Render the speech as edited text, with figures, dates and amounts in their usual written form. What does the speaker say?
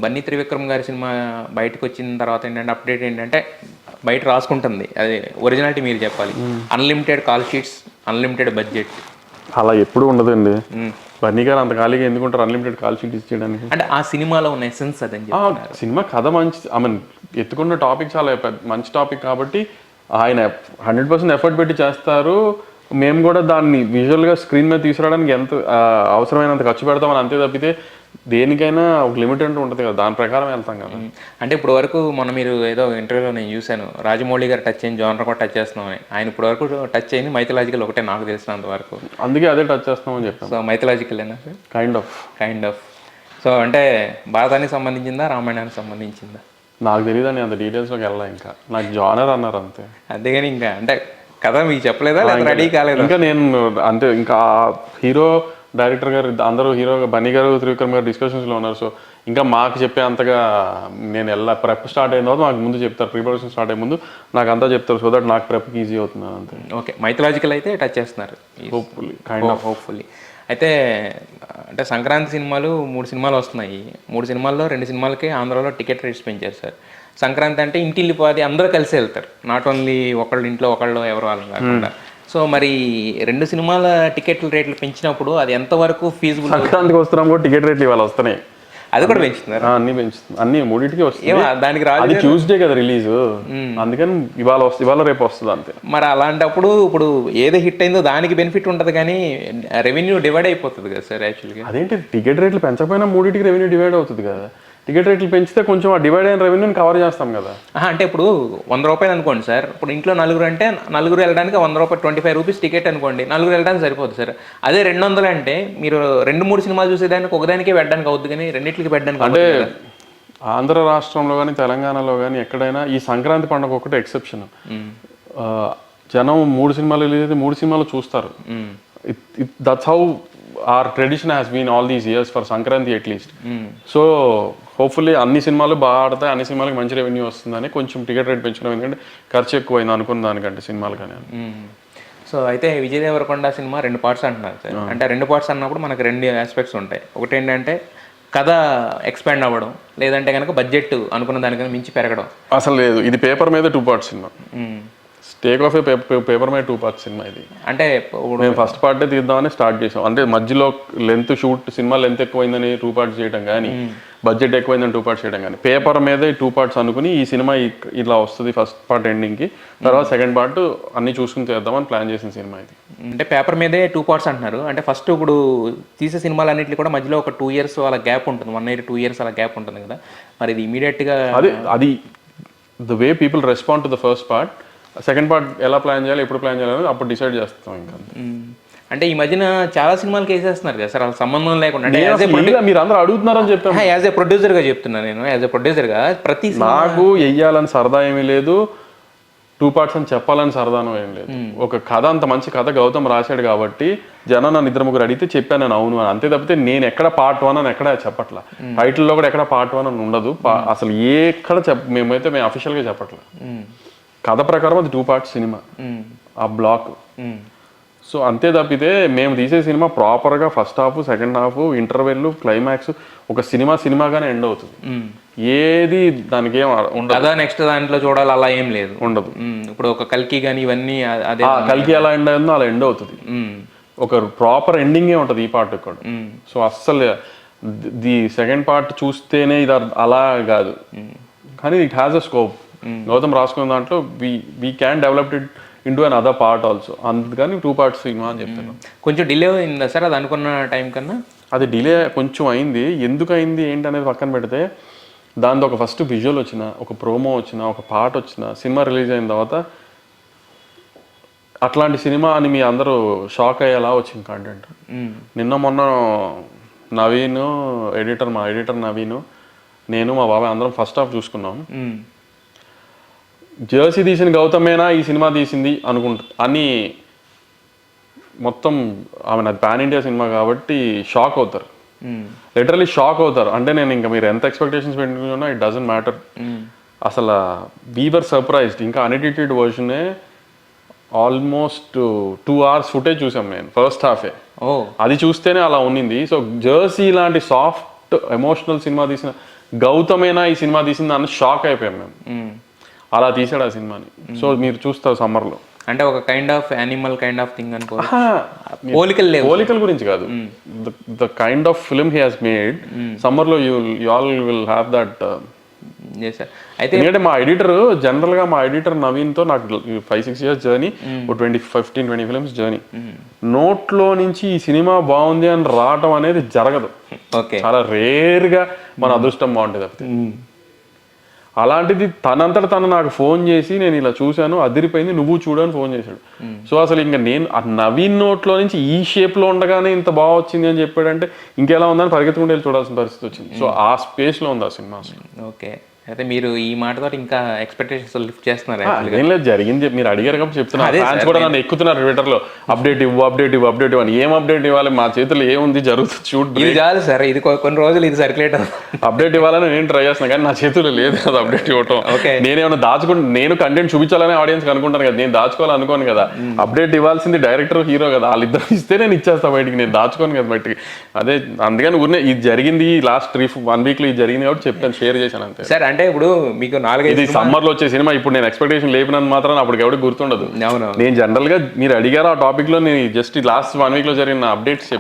బన్నీ త్రివిక్రమ్ గారి సినిమా బయటకు వచ్చిన తర్వాత ఏంటంటే అప్డేట్ ఏంటంటే బయట రాసుకుంటుంది, అది ఒరిజినాలిటీ మీరు చెప్పాలి. Unlimited call sheets, unlimited budget. అలా ఎప్పుడు ఉండదండి. బన్నీ గారు అంత ఖాళీగా ఎందుకుంటారు అన్లిమిటెడ్ కాల్ షీట్ ఇచ్చేయడానికి? అంటే ఆ సినిమాలో ఉన్న ఎసెన్స్ అదని చెప్తున్నారు. సినిమా కథ మంచి, ఐ మీన్ ఎత్తుకున్న టాపిక్ చాలా మంచి టాపిక్ కాబట్టి ఆయన 100% ఎఫర్ట్ పెట్టి చేస్తారు. మేము కూడా దాన్ని విజువల్గా స్క్రీన్ మీద తీసుకురావడానికి ఎంత అవసరమైనంత ఖర్చు పెడతామని, అంతే తప్పితే దేనికైనా ఒక లిమిట్ అంటూ ఉంటుంది కదా, దాని ప్రకారం వెళ్తాం కదా. అంటే ఇప్పుడు వరకు మొన్న మీరు ఏదో ఇంటర్వ్యూలో నేను చూశాను, రాజమౌళి గారు టచ్ అయిన జోనర్ కూడా టచ్ చేస్తున్నామని. ఆయన ఇప్పుడు వరకు టచ్ అయింది మైథలాజికల్ ఒకటే నాకు తెలిసినంత వరకు. అందుకే అదే టచ్ చేస్తామని చెప్పాను. సో మైథలాజికల్ ఏనా? Kind of. సో అంటే భారతానికి సంబంధించిందా, రామాయణానికి సంబంధించిందా? నాకు తెలియదని అంత డీటెయిల్స్లోకి వెళ్ళా. ఇంకా నాకు జానర్ అన్నారు అంతే. అంతేగాని ఇంకా అంటే కదా మీకు చెప్పలేదా, లేదా రెడీ కాలేదు? ఇంకా నేను అంతే, ఇంకా హీరో డైరెక్టర్ గారు అందరూ, హీరో బన్నీ గారు త్రివిక్రమ్ గారు డిస్కషన్స్లో ఉన్నారు. సో ఇంకా మాకు చెప్పే అంతగా నేను ప్రెప్ స్టార్ట్ అయిన తర్వాత మాకు ముందు చెప్తారు, ప్రీ ప్రొడక్షన్ స్టార్ట్ అయ్యే ముందు నాకు అంతా చెప్తారు. సో దట్ నాకు ప్రెప్కి ఈజీ అవుతుంది అంతే. ఓకే, మైథలాజికల్ అయితే టచ్ చేస్తున్నారు హోప్ఫుల్లీ. అయితే అంటే సంక్రాంతి సినిమాలు 3 సినిమాలు వస్తున్నాయి. 3 సినిమాల్లో 2 సినిమాలకి ఆంధ్రాలో టికెట్ రేట్స్ పెంచారు సార్. సంక్రాంతి అంటే ఇంటిల్లిపాది అందరూ కలిసి వెళ్తారు, నాట్ ఓన్లీ ఒకళ్ళు ఇంట్లో ఒకళ్ళు ఎవరు వాళ్ళు కాకుండా. సో మరి 2 సినిమాల టికెట్ల రేట్లు పెంచినప్పుడు అది ఎంతవరకు ఫీజిబుల్? సంక్రాంతికి వస్తున్నాం కూడా టికెట్ రేట్లు ఇవాళ వస్తున్నాయి, అది కూడా పెంచుతున్నారు. అన్ని పెంచుతుంది, అన్ని మూడింటికి వస్తుంది. దానికి రాదు, అది ట్యూస్డే కదా రిలీజ్, అందుకని ఇవాళ రేపు వస్తుంది అంతే. మరి అలాంటప్పుడు ఇప్పుడు ఏదో హిట్ అయిందో దానికి బెనిఫిట్ ఉంటుంది, కానీ రెవెన్యూ డివైడ్ అయిపోతుంది కదా సార్ యాక్చువల్గా. అదేంటి, టికెట్ రేట్లు పెంచకపోయినా మూడింటికి రెవెన్యూ డివైడ్ అవుతుంది కదా. టికెట్ రేట్లు పెంచితే కొంచెం ఆ డివైడ్ అయిన రెవెన్యూని కవర్ చేస్తాం కదా. అంటే ఇప్పుడు 100 రూపాయలు అనుకోండి సార్, ఇప్పుడు ఇంట్లో నలుగురు అంటే నలుగురు వెళ్ళడానికి 100 రూపాయలు, 25 రూపీస్ టికెట్ అనుకోండి, నలుగురు వెళ్ళడానికి సరిపోతుంది సార్. అదే 200 అంటే మీరు 2-3 సినిమాలు చూసేదానికి ఒకదానికే పెట్టడానికి అవుతుంది, కానీ రెండింటికి పెట్టడానికి అంటే ఆంధ్ర రాష్ట్రంలో కానీ తెలంగాణలో కానీ ఎక్కడైనా ఈ సంక్రాంతి పండుగ ఒకటి ఎక్సెప్షన్. జనం 3 సినిమాలు రిలీజ్ అయితే 3 సినిమాలు చూస్తారు. That's how our tradition has been all these years for Sankranti at least. So hopefully అన్ని సినిమాలు బాగా ఆడతాయి, అన్ని సినిమాలకు మంచి రెవెన్యూ వస్తుందని కొంచెం టికెట్ రేట్ పెంచుకున్నాం, ఎందుకంటే ఖర్చు ఎక్కువైంది అనుకున్న దానికంటే సినిమాలు కానీ. సో అయితే విజయ్ దేవరకొండ సినిమా 2 పార్ట్స్ అంటున్నారు సార్. అంటే 2 పార్ట్స్ అన్నప్పుడు మనకు 2 ఆస్పెక్ట్స్ ఉంటాయి. ఒకటి ఏంటంటే కథ ఎక్స్పాండ్ అవ్వడం, లేదంటే కనుక బడ్జెట్ అనుకున్న దానికన్నా మించి పెరగడం. అసలు లేదు, ఇది పేపర్ మీద 2 parts cinema. Take off paper మీద 2 పార్ట్స్ సినిమా ఇది. అంటే మేము ఫస్ట్ పార్టే తీద్దామని స్టార్ట్ చేసాం. అంటే మధ్యలో లెంత్ సినిమా లెంత్ ఎక్కువైందని 2 పార్ట్స్ చేయడం కానీ, బడ్జెట్ ఎక్కువైందని 2 పార్ట్స్ చేయడం కానీ, పేపర్ మీదే 2 పార్ట్స్ అనుకుని ఈ సినిమా ఇలా వస్తుంది ఫస్ట్ పార్ట్ ఎండింగ్కి, తర్వాత సెకండ్ పార్ట్ అన్ని చూసుకుని చేద్దామని ప్లాన్ చేసిన సినిమా ఇది. అంటే పేపర్ మీదే 2 పార్ట్స్ అంటున్నారు. అంటే ఫస్ట్ ఇప్పుడు తీసే సినిమాలు అన్నింటిలో కూడా మధ్యలో ఒక 2 years అలా గ్యాప్ ఉంటుంది, 1 year 2 years అలా గ్యాప్ ఉంటుంది కదా. మరి ఇది ఇమీడియట్గా అది the way people respond to the first part. Second part ఎలా ప్లాన్ చేయాలి, ఎప్పుడు ప్లాన్ చేయాలి అప్పుడు డిసైడ్ చేస్తాం. ఇంకా అంటే ఈ మధ్యన చాలా సినిమాలకి వేసేస్తున్నారు కదా సార్, అసలు సంబంధం లేకుండా. మీరు అందరూ అడుగుతున్నారని చెప్పాను. యాజ్ ఏ ప్రొడ్యూసర్గా చెప్తున్నా నేను, యాజ్ ఏ ప్రొడ్యూసర్గా ప్రతి నాకు వెయ్యాలని సరదా ఏమీ లేదు, 2 పార్ట్స్ అని చెప్పాలని సరదానం ఏం లేదు. ఒక కథ, అంత మంచి కథ గౌతమ్ రాశాడు కాబట్టి జనం నన్ను 2-3 అడిగితే చెప్పాను నేను అవును అని, అంతే తప్పితే నేను ఎక్కడ పార్ట్ 1 అని ఎక్కడ చెప్పట్లా. టైటిల్లో కూడా ఎక్కడ పార్ట్ 1 అని ఉండదు అసలు, మేమైతే మేము అఫీషియల్గా చెప్పట్లా. కథ ప్రకారం అది 2 పార్ట్స్ సినిమా, ఆ బ్లాక్. సో అంతే తప్పితే మేము తీసే సినిమా ప్రాపర్గా first half, second half, interval, climax ఒక సినిమాగానే ఎండ్ అవుతుంది. ఏది దానికి ఏం ఉండదు, నెక్స్ట్ దాంట్లో చూడాలి అలా ఏం లేదు, ఉండదు. ఇప్పుడు ఒక కల్కి కానీ ఇవన్నీ అదే కల్కి ఎలా ఎండ్ అయిందో అలా ఎండ్ అవుతుంది. ఒక ప్రాపర్ ఎండింగే ఉంటుంది ఈ పార్ట్ కూడా. సో అస్సలు ది సెకండ్ పార్ట్ చూస్తేనే ఇది అలా కాదు, కానీ it has a scope. Gautam రాసుకున్న దాంట్లో we can develop it into an other part also, అందుకని 2 పార్ట్స్ సినిమా అని చెప్తాను. కొంచెం డిలే అయిందా సార్ అది అనుకున్న టైం కన్నా? అది డిలే కొంచెం అయింది. ఎందుకు అయింది ఏంటి అనేది పక్కన పెడితే, దాంతో ఒక ఫస్ట్ విజువల్ వచ్చిన, ఒక ప్రోమో వచ్చిన, ఒక పాట వచ్చిన, సినిమా రిలీజ్ అయిన తర్వాత అట్లాంటి సినిమా అని మీ అందరూ షాక్ అయ్యేలా వచ్చింది కంటెంట్. నిన్న మొన్న నవీన్ మా ఎడిటర్ నవీన్, నేను, మా బాబాయ్ అందరం ఫస్ట్ హాఫ్ చూసుకున్నాం. జెర్సీ తీసిన గౌతమేనా ఈ సినిమా తీసింది అని మొత్తం ఆమె అది పాన్ ఇండియా సినిమా కాబట్టి షాక్ అవుతారు, లిటరలీ షాక్ అవుతారు. అంటే నేను ఇంకా మీరు ఎంత ఎక్స్పెక్టేషన్స్ పెట్టుకున్నా ఇట్ డజంట్ మ్యాటర్. అసలు వీవర్ సర్ప్రైజ్డ్. ఇంకా అన్ఎడిటెడ్ వర్షనే ఆల్మోస్ట్ 2 hours ఫుటేజ్ చూసాం నేను ఫస్ట్ హాఫే. అది చూస్తేనే అలా ఉన్నింది. సో జెర్సీ లాంటి సాఫ్ట్ ఎమోషనల్ సినిమా తీసిన గౌతమేనా ఈ సినిమా తీసింది అన్న షాక్ అయిపోయాం మేము. అలా తీసాడు ఆ సినిమాని. సో మీరు చూస్తారు సమ్మర్లో. అంటే ఒక kind of animal kind of thing అనుకో, పోలికలు లేవు. పోలికల గురించి కాదు, the kind of film he has made. సమ్మర్లో you all will have that. అయితే ఎందుకంటే మా ఎడిటర్ జనరల్గా మా ఎడిటర్ నవీన్తో నాకు 5-6 years జర్నీ, 15-20 ఫిల్మ్స్ జర్నీ. నోట్లో నుంచి ఈ సినిమా బాగుంది అని రావటం అనేది జరగదు. ఓకే, చాలా రేర్గా మన అదృష్టం బాగుంటుంది తప్పితే. అలాంటిది తనంతట తను నాకు ఫోన్ చేసి నేను ఇలా చూశాను అదిరిపోయింది నువ్వు చూడని ఫోన్ చేశాడు. సో అసలు ఇంకా నేను ఆ నవీన్ నోట్లో నుంచి ఈ షేప్లో ఉండగానే ఇంత బాగా వచ్చింది అని చెప్పాడంటే ఇంకెలా ఉందని పరిగెత్తుకుంటూ వెళ్ళి చూడాల్సిన పరిస్థితి వచ్చింది. సో ఆ స్పేస్లో ఉంది ఆ సినిమా అసలు. ఓకే, అయితే మీరు ఈ మాటతో ఇంకా ఎక్స్పెక్టేషన్స్ లిఫ్ట్ చేస్తున్నారు. ఏం లేదు, జరిగింది మీరు అడిగారు కాబట్టి చెప్తున్నారు. ఫ్యాన్స్ కూడా నన్ను ఎక్కుతున్నారు ట్విట్టర్లో, అప్డేట్ ఇవ్వు అని. ఏం అప్డేట్ ఇవ్వాలి, మా చేతుల్లో ఏముంది, జరుగుతుంది షూట్. ఇది చాలు సార్, ఇది కొన్ని రోజులు ఇది సర్క్యులేట్ అప్డేట్ ఇవ్వాలని నేను ట్రై చేస్తున్నాను కానీ నా చేతుల్లో లేదు కదా అప్డేట్ ఇవ్వటం. ఓకే, నేనేమైనా దాచుకుంటే నేను కంటెంట్ చూపించాలని ఆడియన్స్ అనుకుంటాను కదా, నేను దాచుకోవాలనుకోను కదా. అప్డేట్ ఇవ్వాల్సింది డైరెక్టర్ హీరో కదా, వాళ్ళిద్దరు ఇస్తే నేను ఇచ్చేస్తా బయటికి, నేను దాచుకోను కదా బయటికి. అదే అందుకని ఊరినే ఇది జరిగింది లాస్ట్ 1 weekలో ఇది జరిగింది కాబట్టి చెప్పాను, షేర్ చేశాను అంతే సార్. అంటే ఇప్పుడు మీకు 4-5 సమ్మర్ లో వచ్చే సినిమా ఇప్పుడు నేను ఎక్స్పెక్టేషన్ లేపినంత మాత్రం అప్పుడు ఎవరికి గుర్తుండదు. నేను జనరల్ గా మీరు అడిగారు ఆ టాపిక్ లో నేను జస్ట్ లాస్ట్ 1 week లో జరిగిన అప్డేట్స్